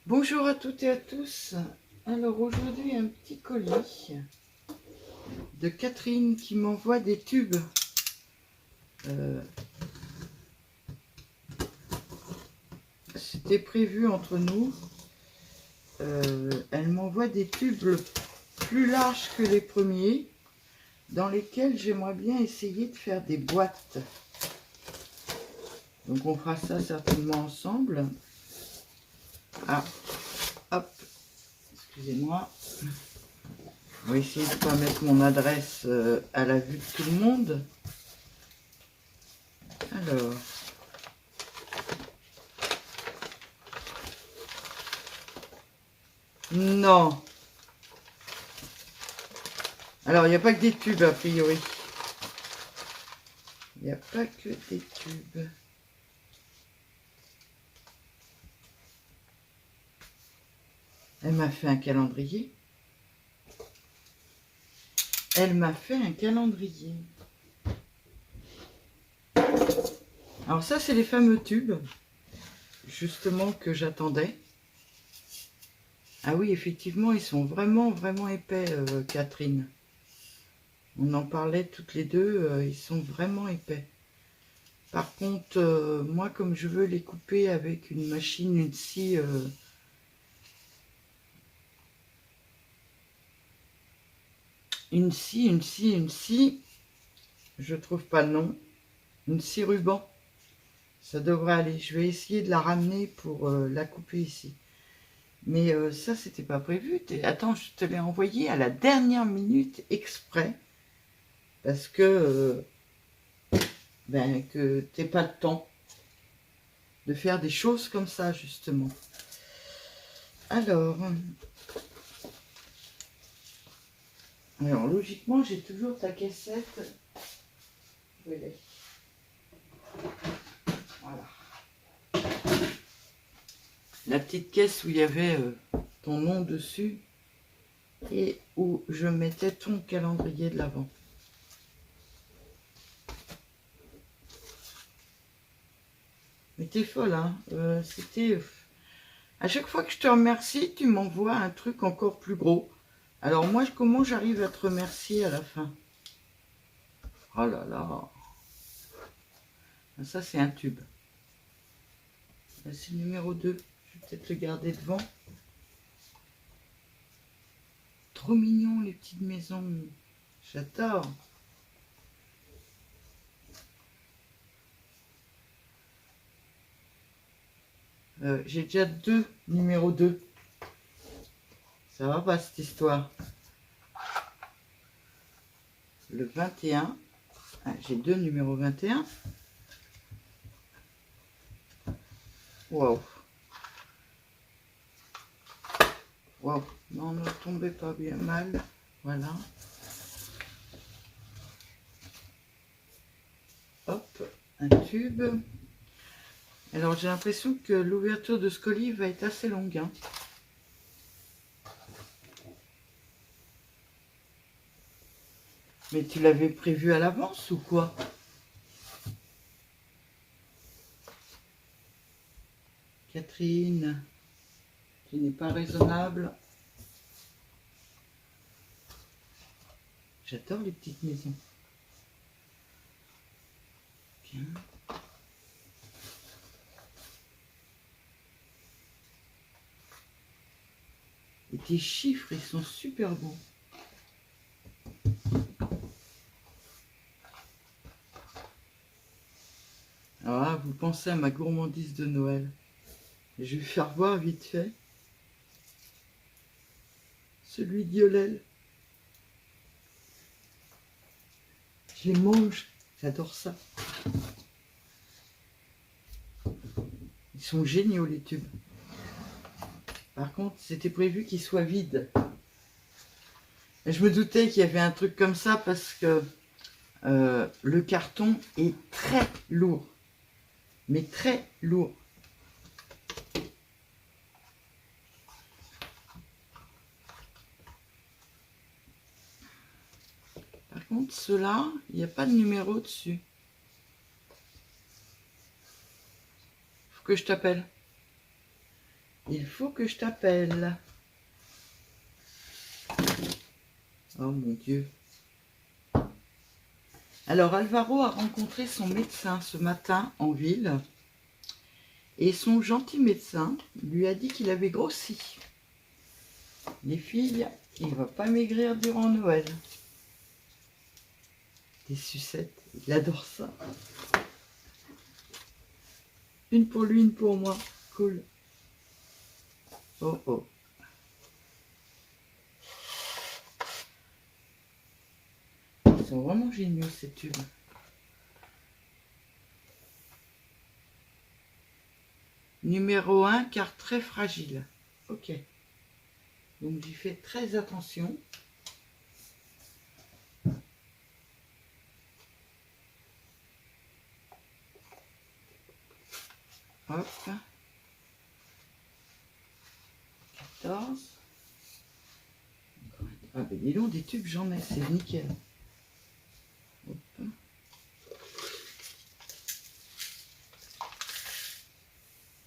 Bonjour à toutes et à tous. Alors aujourd'hui un petit colis de Catherine qui m'envoie des tubes. C'était prévu entre nous. Elle m'envoie des tubes plus larges que les premiers, dans lesquels j'aimerais bien essayer de faire des boîtes. Donc on fera ça certainement ensemble. Ah, hop, excusez-moi. On va essayer de ne pas mettre mon adresse à la vue de tout le monde. Alors, non. Alors, il n'y a pas que des tubes, a priori. Il n'y a pas que des tubes. Elle m'a fait un calendrier. Elle m'a fait un calendrier. Alors ça, c'est les fameux tubes, justement, que j'attendais. Ah oui, effectivement, ils sont vraiment, vraiment épais, Catherine. On en parlait toutes les deux, ils sont vraiment épais. Par contre, moi, comme je veux les couper avec une machine, une scie... une scie, je trouve pas le nom. Une scie ruban. Ça devrait aller. Je vais essayer de la ramener pour la couper ici. Mais ça, c'était pas prévu. Attends, je te l'ai envoyé à la dernière minute exprès. Parce que, que t'aies pas le temps de faire des choses comme ça, justement. Alors logiquement, j'ai toujours ta cassette. Où elle est? Voilà. La petite caisse où il y avait ton nom dessus et où je mettais ton calendrier de l'Avent. Mais t'es folle, hein. C'était... À chaque fois que je te remercie, tu m'envoies un truc encore plus gros. Alors moi, comment j'arrive à te remercier à la fin? Oh là là. Ça, c'est un tube. C'est le numéro 2. Je vais peut-être le garder devant. Trop mignon, les petites maisons. J'adore. J'ai déjà 2 numéro 2. Ça va pas, cette histoire. Le 21. Ah, j'ai 2 numéro 21. Waouh. Waouh. Non, ne tombez pas bien mal. Voilà. Hop, un tube. Alors j'ai l'impression que l'ouverture de ce colis va être assez longue. Hein. Mais tu l'avais prévu à l'avance ou quoi? Catherine, tu n'es pas raisonnable. J'adore les petites maisons. Bien. Et tes chiffres, ils sont super beaux. Alors là, vous pensez à ma gourmandise de Noël. Je vais faire voir vite fait. Celui d'Yolel. Je les mange. J'adore ça. Ils sont géniaux, les tubes. Par contre, c'était prévu qu'ils soient vides. Et je me doutais qu'il y avait un truc comme ça parce que le carton est très lourd. Mais très lourd. Par contre, ceux-là, il n'y a pas de numéro dessus. Faut que je t'appelle. Il faut que je t'appelle. Oh mon Dieu. Alors Alvaro a rencontré son médecin ce matin en ville. Et son gentil médecin lui a dit qu'il avait grossi. Les filles, il ne va pas maigrir durant Noël. Des sucettes, il adore ça. Une pour lui, une pour moi. Cool. Oh oh. Ils sont vraiment géniaux ces tubes. Numéro 1, car très fragile. Ok. Donc j'y fais très attention. Hop. 14. Ah ben dis donc, des tubes j'en ai, c'est nickel. Hop.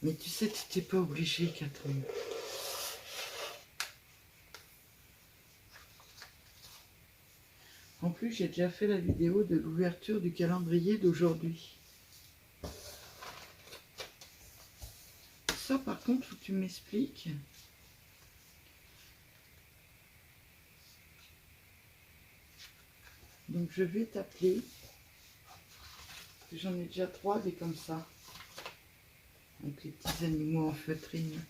Mais tu sais, tu n'es pas obligé, Catherine. En plus, j'ai déjà fait la vidéo de l'ouverture du calendrier d'aujourd'hui. Ça, par contre, faut que tu m'expliques. Donc, je vais t'appeler. J'en ai déjà 3 des comme ça. Avec les petits animaux en feutrine.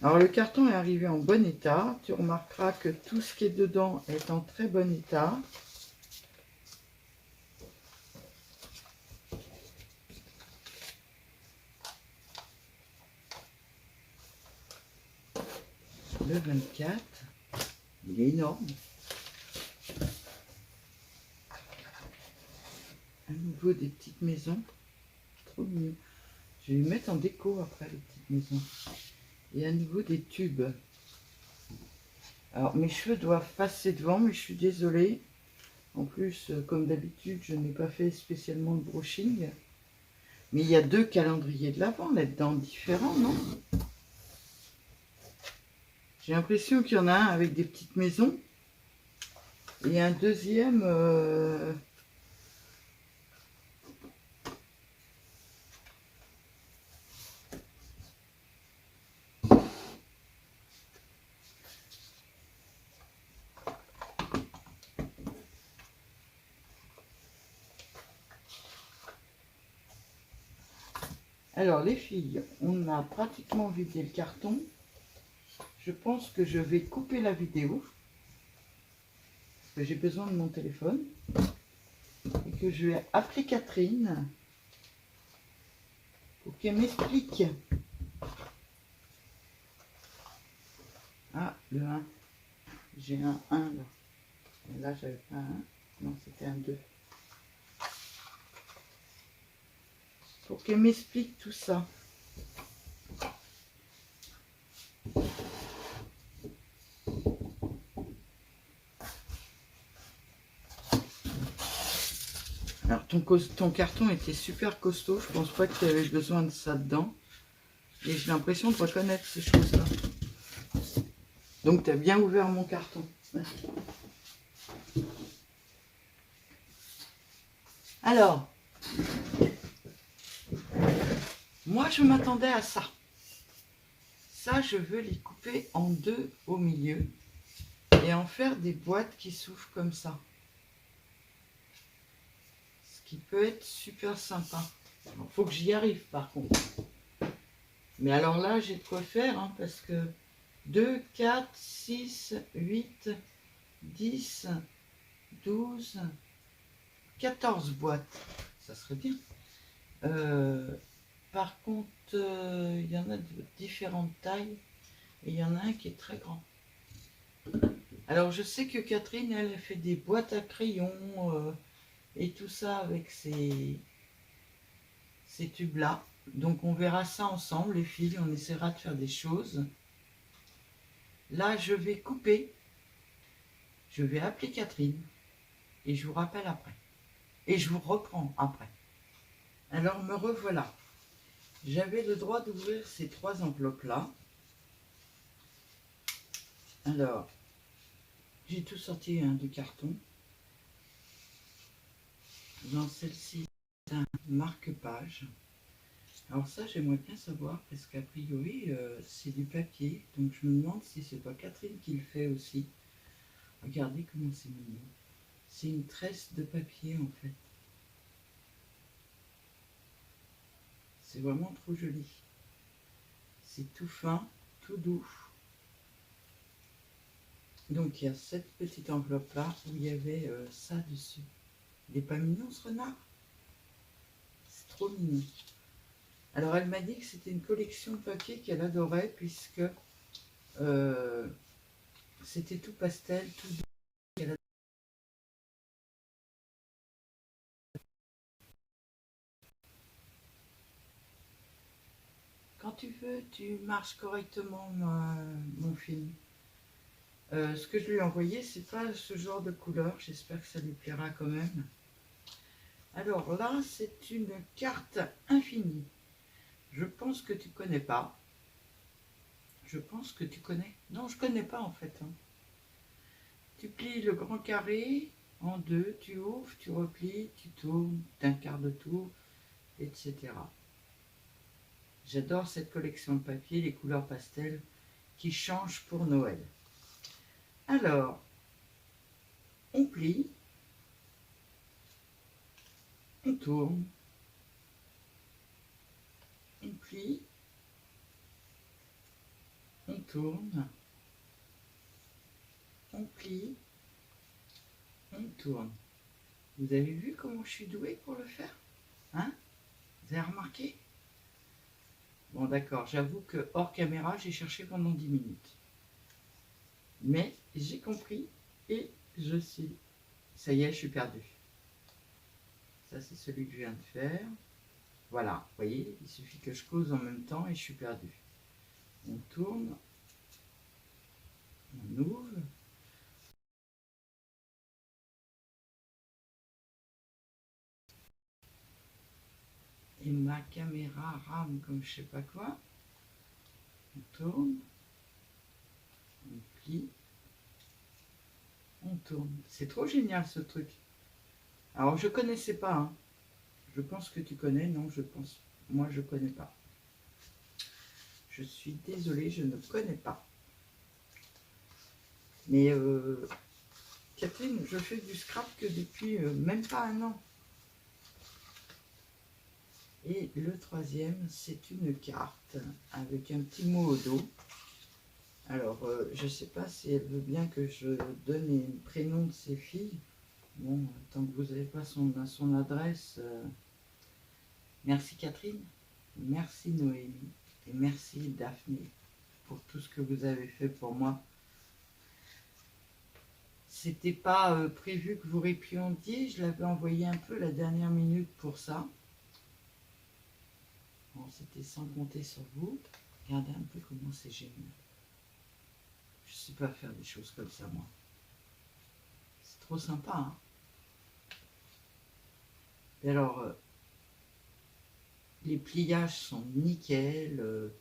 Alors le carton est arrivé en bon état. Tu remarqueras que tout ce qui est dedans est en très bon état. Le 24, il est énorme. À nouveau des petites maisons. Trop mignon. Je vais les mettre en déco après les petites maisons. Et à nouveau des tubes. Alors mes cheveux doivent passer devant, mais je suis désolée. En plus, comme d'habitude, je n'ai pas fait spécialement de brushing. Mais il y a 2 calendriers de l'Avent là-dedans, différents, non? J'ai l'impression qu'il y en a un avec des petites maisons. Et un deuxième... Alors les filles, on a pratiquement vidé le carton. Je pense que je vais couper la vidéo. Parce que j'ai besoin de mon téléphone. Et que je vais appeler Catherine. Pour qu'elle m'explique. Ah, le 1. J'ai un 1 là. Et là, j'avais pas un 1. Non, c'était un 2. Pour qu'elle m'explique tout ça. Alors, ton carton était super costaud. Je pense pas que tu avais besoin de ça dedans. Et j'ai l'impression de reconnaître ces choses-là. Donc, tu as bien ouvert mon carton. Alors, moi, je m'attendais à ça. Ça, je veux les couper en 2 au milieu et en faire des boîtes qui s'ouvrent comme ça. Ce qui peut être super sympa. Il faut que j'y arrive par contre. Mais alors là, j'ai de quoi faire hein, parce que 2, 4, 6, 8, 10, 12, 14 boîtes. Ça serait bien. Par contre, il y en a de différentes tailles et il y en a un qui est très grand. Alors, je sais que Catherine, elle fait des boîtes à crayons et tout ça avec ces tubes-là. Donc on verra ça ensemble, les filles, on essaiera de faire des choses. Là, je vais couper, je vais appeler Catherine et je vous rappelle après. Et je vous reprends après. Alors me revoilà. J'avais le droit d'ouvrir ces 3 enveloppes-là. Alors, j'ai tout sorti du carton. Dans celle-ci, c'est un marque-page. Alors ça, j'aimerais bien savoir, parce qu'a priori, c'est du papier. Donc je me demande si c'est pas Catherine qui le fait aussi. Regardez comment c'est mignon. C'est une tresse de papier, en fait. C'est vraiment trop joli. C'est tout fin, tout doux. Donc il y a cette petite enveloppe-là où il y avait ça dessus. Il n'est pas mignon, ce renard? C'est trop mignon. Alors elle m'a dit que c'était une collection de papier qu'elle adorait puisque c'était tout pastel, tout doux. Quand tu veux, tu marches correctement, mon film. Ce que je lui ai envoyé, c'est pas ce genre de couleur. J'espère que ça lui plaira quand même. Alors là, c'est une carte infinie. Je pense que tu connais pas. Je pense que tu connais. Non, je connais pas en fait. Hein. Tu plies le grand carré en 2, tu ouvres, tu replies, tu tournes d'un quart de tour, etc. J'adore cette collection de papier, les couleurs pastel qui changent pour Noël. Alors, on plie, on tourne, on plie, on tourne, on plie, on tourne. Vous avez vu comment je suis douée pour le faire? Hein? Vous avez remarqué? Bon d'accord, j'avoue que hors caméra, j'ai cherché pendant 10 minutes. Mais j'ai compris et je suis... Ça y est, je suis perdue. Ça, c'est celui que je viens de faire. Voilà, vous voyez, il suffit que je cause en même temps et je suis perdue. On tourne, on ouvre. Et ma caméra rame comme je sais pas quoi. On tourne, on plie, on tourne. C'est trop génial ce truc. Alors je connaissais pas. Hein. Je pense que tu connais. Non, je pense. Moi je connais pas. Je suis désolée, je ne connais pas. Mais Catherine, je fais du scrap que depuis même pas un an. Et le troisième, c'est une carte avec un petit mot au dos. Alors, je ne sais pas si elle veut bien que je donne les prénoms de ses filles. Bon, tant que vous n'avez pas son adresse. Merci Catherine, merci Noémie et merci Daphné pour tout ce que vous avez fait pour moi. C'était pas prévu que vous répondiez, je l'avais envoyé un peu la dernière minute pour ça. Bon, c'était sans compter sur vous. Regardez un peu comment c'est génial. Je ne sais pas faire des choses comme ça, moi. C'est trop sympa, hein. Et alors, les pliages sont nickel.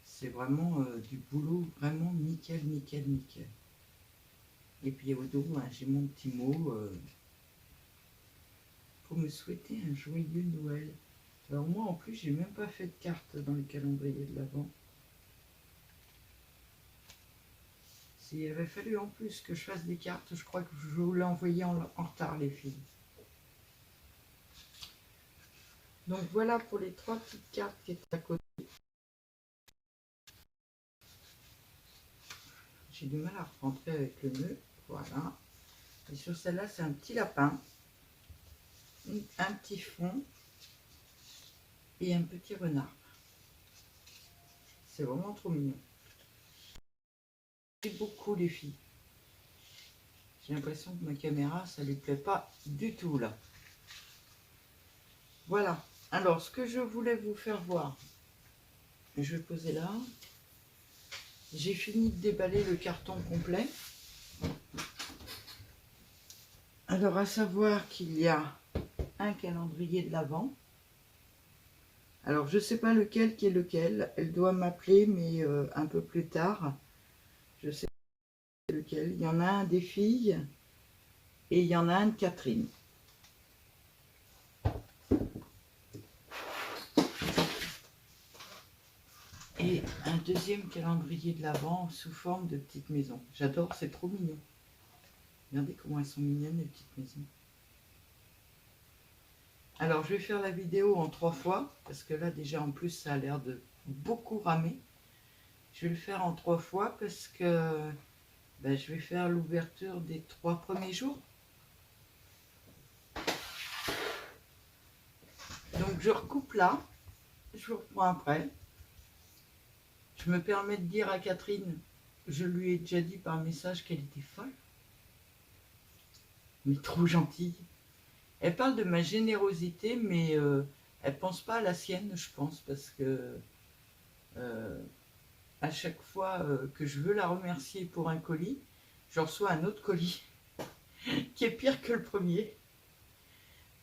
C'est vraiment du boulot vraiment nickel, nickel, nickel. Et puis au dos, hein, j'ai mon petit mot pour me souhaiter un joyeux Noël. Alors moi, en plus, j'ai même pas fait de carte dans le calendrier de l'Avent. S'il avait fallu en plus que je fasse des cartes, je crois que je vous l'ai envoyé en retard, les filles. Donc voilà pour les 3 petites cartes qui étaient à côté. J'ai du mal à rentrer avec le nœud. Voilà. Et sur celle-là, c'est un petit lapin, un petit fond et un petit renard. C'est vraiment trop mignon. J'aime beaucoup les filles. J'ai l'impression que ma caméra, ça ne lui plaît pas du tout là. Voilà. Alors, ce que je voulais vous faire voir, je vais poser là. J'ai fini de déballer le carton complet. Alors, à savoir qu'il y a un calendrier de l'Avent. Alors, je ne sais pas lequel qui est lequel. Elle doit m'appeler, mais un peu plus tard. Je sais pas lequel. Il y en a un des filles et il y en a un de Catherine. Et un deuxième calendrier de l'Avent sous forme de petite maison. J'adore, c'est trop mignon. Regardez comment elles sont mignonnes, les petites maisons. Alors, je vais faire la vidéo en 3 fois, parce que là, déjà, en plus, ça a l'air de beaucoup ramer. Je vais le faire en 3 fois, parce que ben, je vais faire l'ouverture des 3 premiers jours. Donc, je recoupe là. Je vous reprends après. Je me permets de dire à Catherine, je lui ai déjà dit par message qu'elle était folle. Mais trop gentille. Elle parle de ma générosité, mais elle pense pas à la sienne, je pense, parce que à chaque fois que je veux la remercier pour un colis, je reçois un autre colis qui est pire que le premier.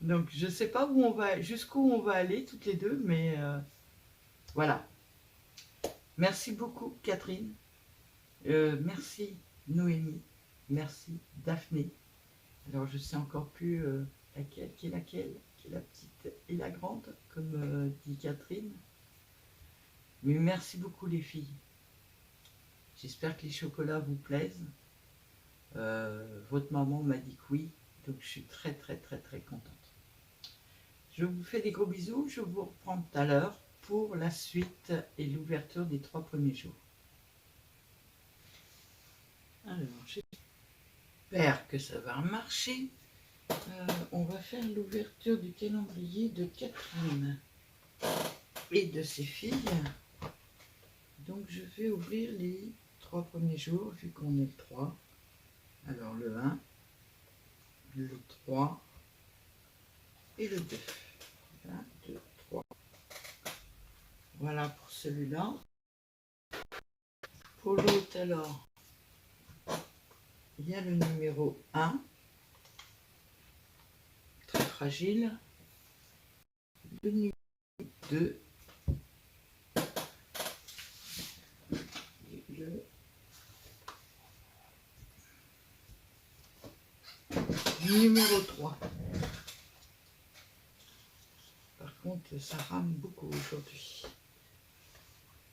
Donc je sais pas où on va, jusqu'où on va aller toutes les deux, mais voilà. Merci beaucoup Catherine, merci Noémie, merci Daphné. Alors je sais encore plus laquelle qui est la petite et la grande, comme dit Catherine. Mais merci beaucoup les filles. J'espère que les chocolats vous plaisent. Votre maman m'a dit que oui, donc je suis très contente. Je vous fais des gros bisous, je vous reprends tout à l'heure pour la suite et l'ouverture des 3 premiers jours. Alors, j'espère que ça va marcher. On va faire l'ouverture du calendrier de Catherine et de ses filles. Donc je vais ouvrir les 3 premiers jours, vu qu'on est le 3. Alors le 1, le 3 et le 2. 1, 2, 3. Voilà pour celui-là. Pour l'autre, alors, il y a le numéro 1, très fragile. Le numéro 2. Le numéro 3. Par contre, ça rame beaucoup aujourd'hui.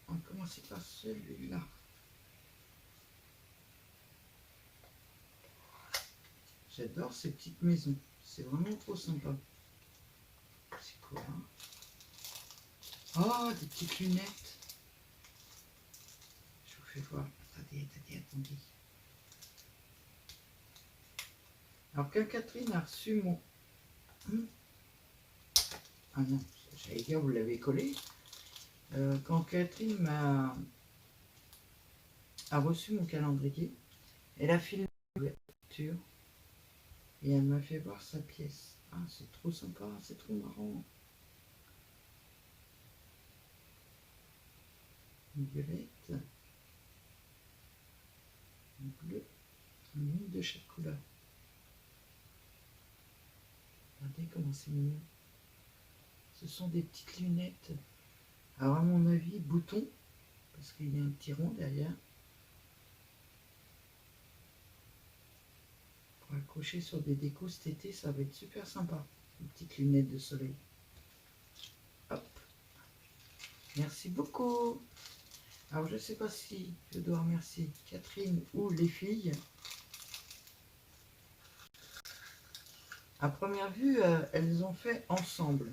On va commencer par celui-là. J'adore ces petites maisons. C'est vraiment trop sympa. C'est quoi hein? Oh, des petites lunettes. Je vous fais voir. Attendez. Alors, quand Catherine a reçu mon... Ah non, j'allais dire, vous l'avez collé. Quand Catherine a reçu mon calendrier, elle a filmé l'ouverture et elle m'a fait voir sa pièce. Ah, c'est trop sympa, c'est trop marrant. Une violette, une bleue, une de chaque couleur. Regardez comment c'est mignon. Ce sont des petites lunettes. Alors à mon avis, boutons, parce qu'il y a un petit rond derrière. Pour accrocher sur des décos cet été, ça va être super sympa. Une petite lunette de soleil. Hop. Merci beaucoup. Alors je ne sais pas si je dois remercier Catherine ou les filles. À première vue, elles ont fait ensemble.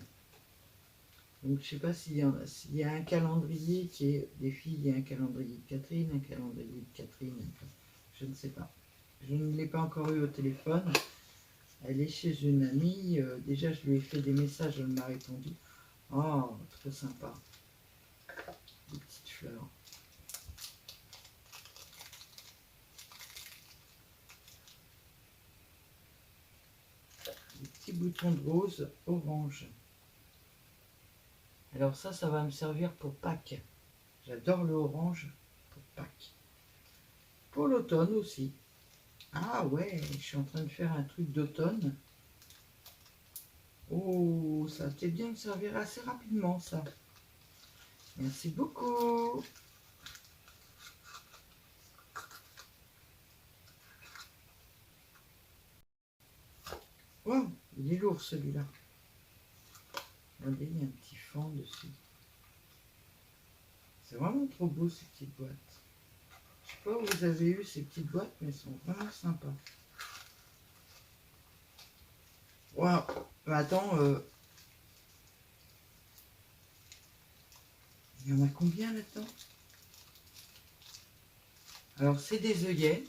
Donc je ne sais pas s'il y a un calendrier qui est des filles et un calendrier de Catherine, un calendrier de Catherine. Je ne sais pas. Je ne l'ai pas encore eu au téléphone. Elle est chez une amie. Déjà, je lui ai fait des messages, elle m'a répondu. Oh, trop sympa. Des petites fleurs. Des petits boutons de rose orange. Alors ça va me servir pour Pâques. J'adore le orange pour Pâques. Pour l'automne aussi. Ah ouais, je suis en train de faire un truc d'automne. Oh, ça va bien me servir assez rapidement, ça. Merci beaucoup. Wow, il est lourd celui-là. Regardez, il y a un petit fond dessus. C'est vraiment trop beau ces petites boîtes. Je sais pas où vous avez eu ces petites boîtes, mais elles sont vraiment sympas. Waouh, mais attends, il y en a combien là-dedans? Alors c'est des œillets.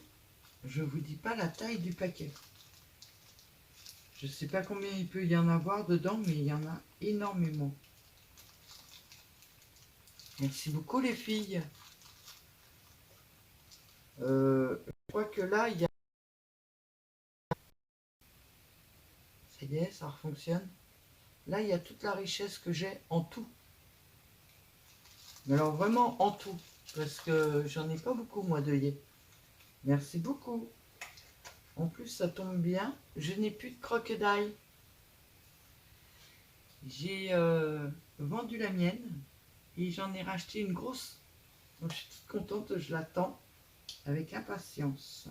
Je vous dis pas la taille du paquet. Je sais pas combien il peut y en avoir dedans, mais il y en a énormément. Merci beaucoup les filles. Je crois que là, il y a... Ça y est, ça fonctionne. Là, il y a toute la richesse que j'ai en tout. Mais alors vraiment en tout. Parce que j'en ai pas beaucoup, moi, d'œillets. Merci beaucoup. En plus, ça tombe bien. Je n'ai plus de crocodile. J'ai vendu la mienne. Et j'en ai racheté une grosse. Donc, je suis toute contente. Je l'attends avec impatience.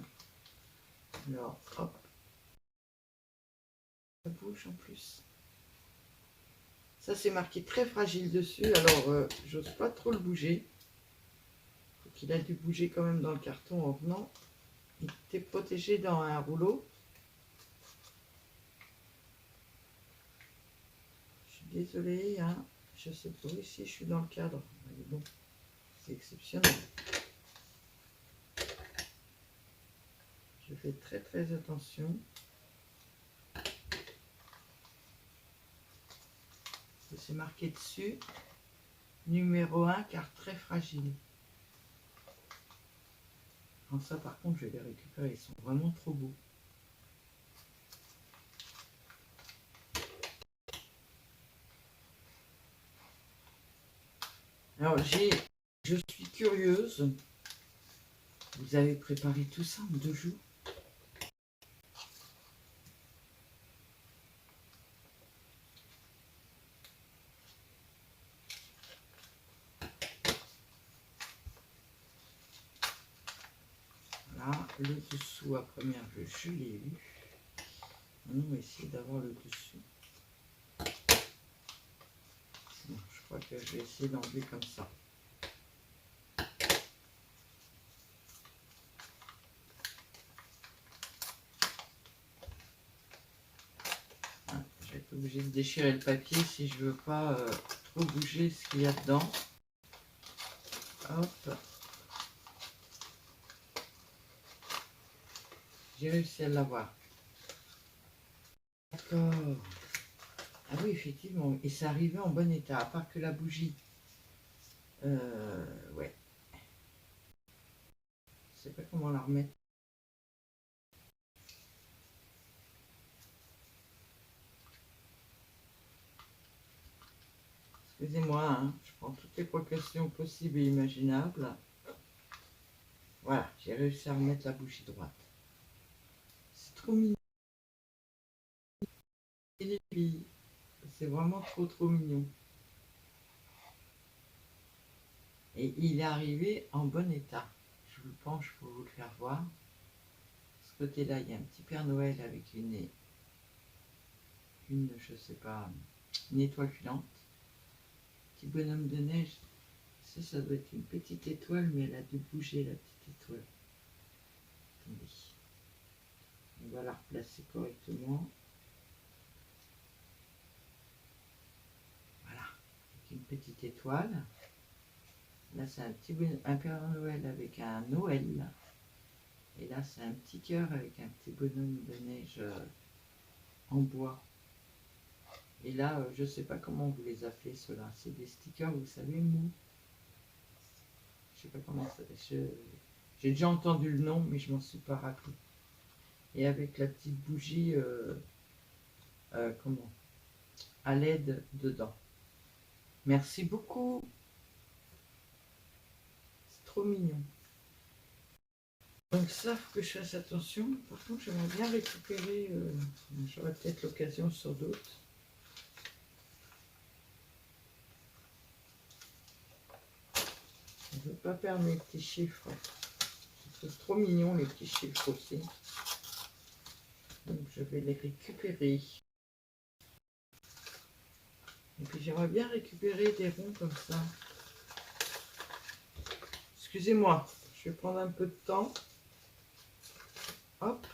Alors, hop. Ça bouge en plus. Ça, c'est marqué très fragile dessus. Alors, j'ose pas trop le bouger. Faut qu'il a dû bouger quand même dans le carton en venant. Il était protégé dans un rouleau. Je suis désolée, hein. Je sais pas si je suis dans le cadre. Mais bon, c'est exceptionnel. Je fais très très attention. C'est marqué dessus. Numéro 1, car très fragile. Alors ça, par contre, je vais les récupérer. Ils sont vraiment trop beaux. Alors, je suis curieuse. Vous avez préparé tout ça en 2 jours? Voilà, le dessous à première vue, je l'ai eu. Maintenant, on va essayer d'avoir le dessus. Bon, je crois que je vais essayer d'enlever comme ça. Je vais être obligée de déchirer le papier si je veux pas trop bouger ce qu'il y a dedans. Hop. J'ai réussi à l'avoir. D'accord. Ah oui, effectivement. Et c'est arrivé en bon état, à part que la bougie. Ouais. Je sais pas comment la remettre. Excusez-moi, hein, je prends toutes les précautions possibles et imaginables. Voilà, j'ai réussi à remettre la bougie droite. C'est trop mignon. C'est vraiment trop trop mignon. Et il est arrivé en bon état. Je vous le penche pour vous le faire voir. De ce côté-là, il y a un petit Père Noël avec je sais pas, une étoile filante. Petit bonhomme de neige. Ça doit être une petite étoile, mais elle a dû bouger, la petite étoile. Attendez. On va la replacer correctement. Voilà. Avec une petite étoile. Là, c'est un Père Noël avec un Noël. Et là, c'est un petit cœur avec un petit bonhomme de neige en bois. Et là, je ne sais pas comment vous les appelez, ceux-là. C'est des stickers, vous savez, mou. Je ne sais pas comment ça... J'ai déjà entendu le nom, mais je m'en suis pas rappelé. Et avec la petite bougie, comment, à LED dedans. Merci beaucoup. C'est trop mignon. Donc ça, faut que je fasse attention. Par contre, j'aimerais bien récupérer. J'aurai peut-être l'occasion sur d'autres. Je ne veux pas perdre mes petits chiffres. C'est trop mignon les petits chiffres aussi. Donc je vais les récupérer. Et puis j'aimerais bien récupérer des ronds comme ça. Excusez-moi, je vais prendre un peu de temps. Hop.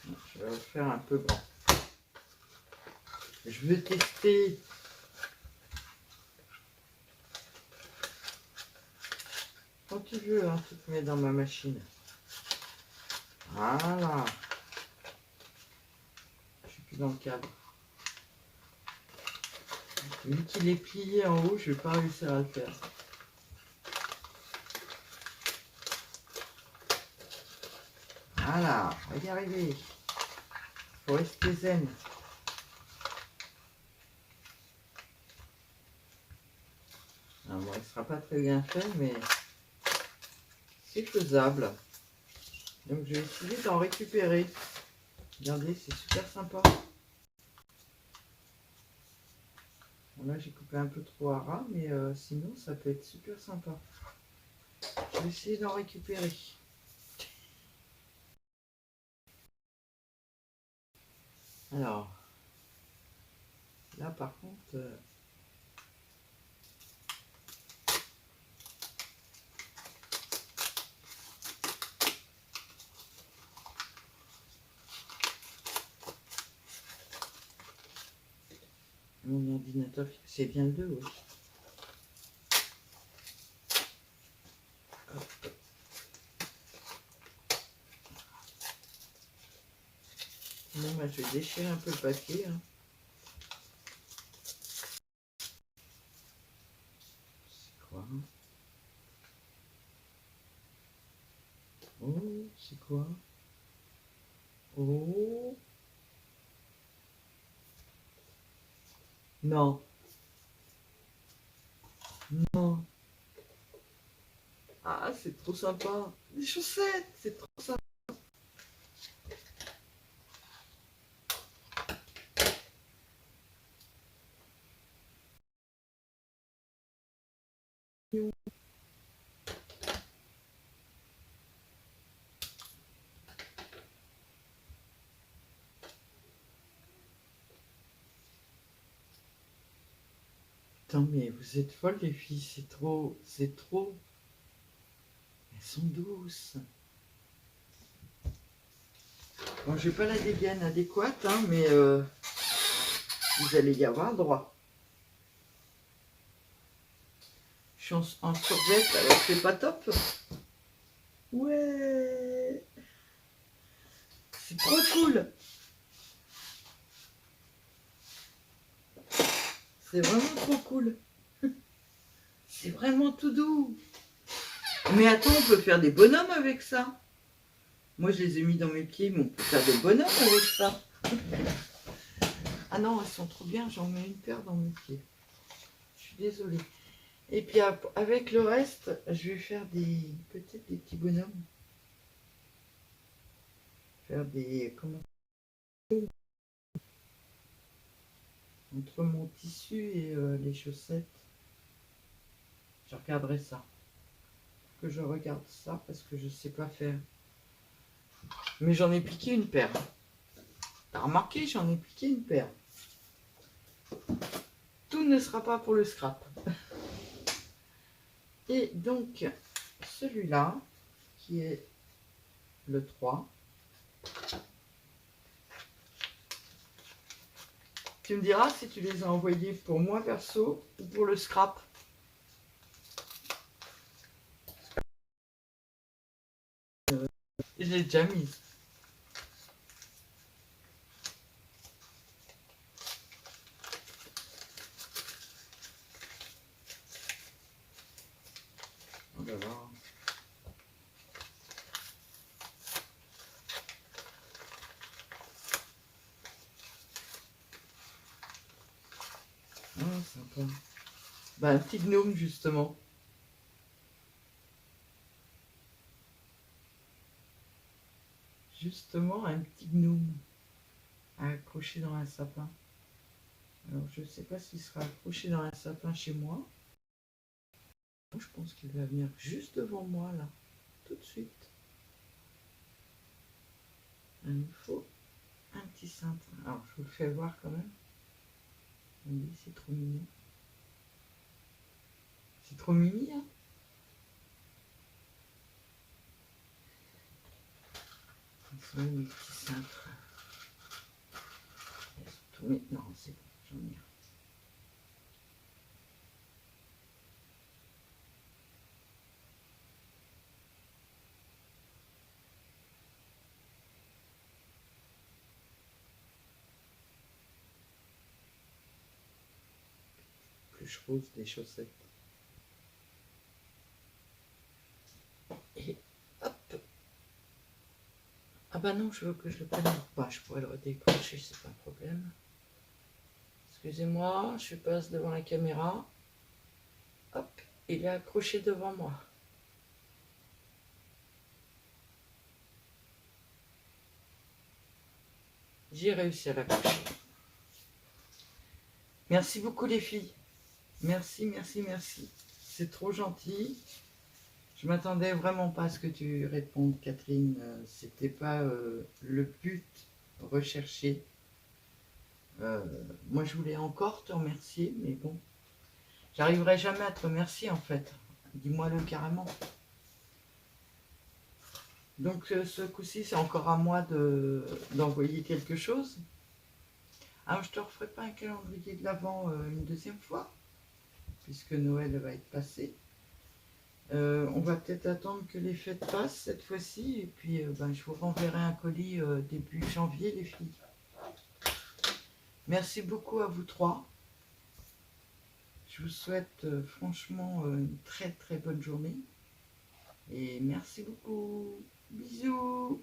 Je vais faire un peu grand. Je veux tester. Quand tu veux, hein, tu te mets dans ma machine. Voilà. Je suis plus dans le cadre. Vu qu'il est plié en haut, je ne vais pas réussir à le faire. Voilà, on va y arriver. Faut rester zen. Alors, bon, il ne sera pas très bien fait, mais c'est faisable. Donc je vais essayer d'en récupérer. Regardez, c'est super sympa. Bon, là, j'ai coupé un peu trop à ras, mais sinon, ça peut être super sympa. Je vais essayer d'en récupérer. Alors, là, par contre... mon ordinateur, c'est bien le 2, oui. Hop. Bon, bah, je vais déchirer un peu le papier. Hein. C'est quoi? Oh, c'est quoi? Oh. Non. Non. Ah, c'est trop sympa. Des chaussettes, c'est trop sympa. Attends, mais vous êtes folles les filles, c'est trop, c'est trop. Elles sont douces. Bon, j'ai pas la dégaine adéquate, hein, mais vous allez y avoir droit. Je suis en survette, alors c'est pas top. Ouais. C'est trop cool. C'est vraiment trop cool. C'est vraiment tout doux. Mais attends, on peut faire des bonhommes avec ça. Moi, je les ai mis dans mes pieds, mais on peut faire des bonhommes avec ça. Ah non, elles sont trop bien. J'en mets une paire dans mes pieds. Je suis désolée. Et puis, avec le reste, je vais faire peut-être des petits bonhommes. Faire des... Comment? Entre mon tissu et les chaussettes. Je regarderai ça. Que je regarde ça parce que je ne sais pas faire. Mais j'en ai piqué une paire. T'as remarqué, j'en ai piqué une paire. Tout ne sera pas pour le scrap. Et donc, celui-là, qui est le 3. Tu me diras si tu les as envoyés pour moi perso ou pour le scrap. Je l'ai déjà mis. Oh là là. Ah, sympa. Bah, un petit gnome, justement. Justement, un petit gnome à accrocher dans un sapin. Alors, je ne sais pas s'il sera accroché dans un sapin chez moi. Je pense qu'il va venir juste devant moi, là, tout de suite. Il nous faut un petit cintre. Alors, je vous le fais voir quand même. Oui, c'est trop mignon. C'est trop mimi, hein. Ils sont où, mes petits cintres? Ils sont tous mis. Non, c'est bon, j'en ai un. Plus rose des chaussettes. Et hop. Ah bah non, je veux que je le prenne. Bah, je pourrais le redécrocher, c'est pas un problème. Excusez-moi, je passe devant la caméra. Hop, il est accroché devant moi. J'ai réussi à l'accrocher. Merci beaucoup les filles. Merci, merci, merci. C'est trop gentil. Je m'attendais vraiment pas à ce que tu répondes, Catherine. C'était pas le but recherché. Moi, je voulais encore te remercier, mais bon, j'arriverai jamais à te remercier en fait. Dis-moi-le carrément. Donc, ce coup-ci, c'est encore à moi d'envoyer quelque chose. Ah, je te referai pas un calendrier de l'Avent une deuxième fois, puisque Noël va être passé. On va peut-être attendre que les fêtes passent cette fois-ci, et puis ben, je vous renverrai un colis début janvier, les filles. Merci beaucoup à vous trois. Je vous souhaite franchement une très très bonne journée. Et merci beaucoup. Bisous.